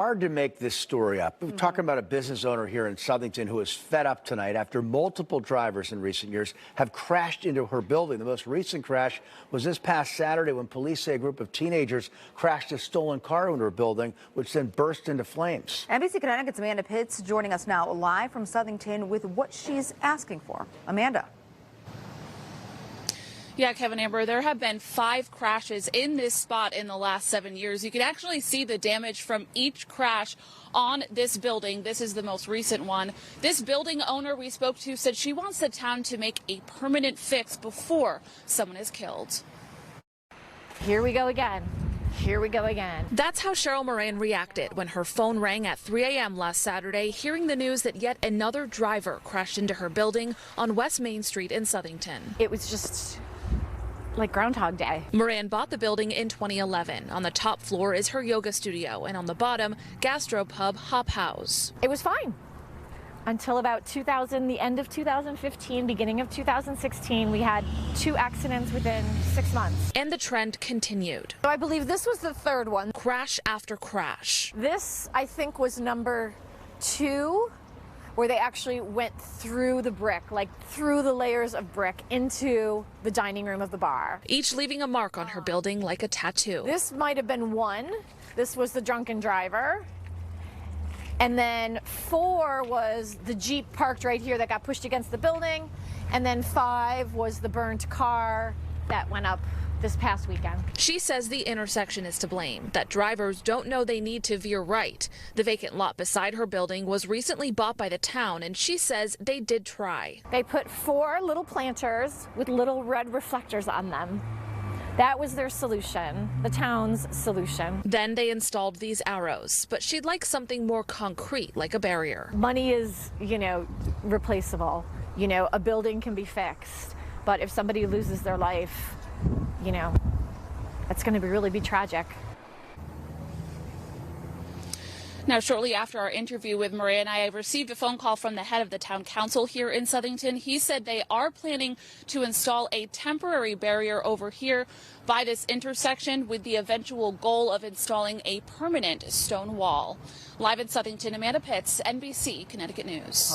Hard to make this story up. We're talking about a business owner here in Southington who is fed up tonight after multiple drivers in recent years have crashed into her building. The most recent crash was this past Saturday when police say a group of teenagers crashed a stolen car into her building, which then burst into flames. NBC Connecticut's Amanda Pitts joining us now live from Southington with what she's asking for. Amanda. Yeah, Kevin, Amber, there have been 5 crashes in this spot in the last 7 years. You can actually see the damage from each crash on this building. This is the most recent one. This building owner we spoke to said she wants the town to make a permanent fix before someone is killed. Here we go again. Here we go again. That's how Cheryl Moran reacted when her phone rang at 3 a.m. last Saturday, hearing the news that yet another driver crashed into her building on West Main Street in Southington. It was just like Groundhog Day. Moran bought the building in 2011. On the top floor is her yoga studio, and on the bottom, gastropub Hop House. It was fine until about the end of 2015, beginning of 2016. We had 2 accidents within 6 months. And the trend continued. So I believe this was the 3rd one. Crash after crash. This, I think, was number 2, where they actually went through the brick, like through the layers of brick into the dining room of the bar. Each leaving a mark on her building like a tattoo. This might have been 1. This was the drunken driver. And then 4 was the Jeep parked right here that got pushed against the building. And then 5 was the burnt car that went up this past weekend. She says the intersection is to blame, that drivers don't know they need to veer right. The vacant lot beside her building was recently bought by the town, and she says they did try. They put 4 little planters with little red reflectors on them. That was their solution, the town's solution. Then they installed these arrows, but she'd like something more concrete, like a barrier. Money is, replaceable. A building can be fixed, but if somebody loses their life, that's going to really be tragic. Now, shortly after our interview with Maria and I received a phone call from the head of the town council here in Southington. He said they are planning to install a temporary barrier over here by this intersection with the eventual goal of installing a permanent stone wall. Live in Southington, Amanda Pitts, NBC Connecticut News.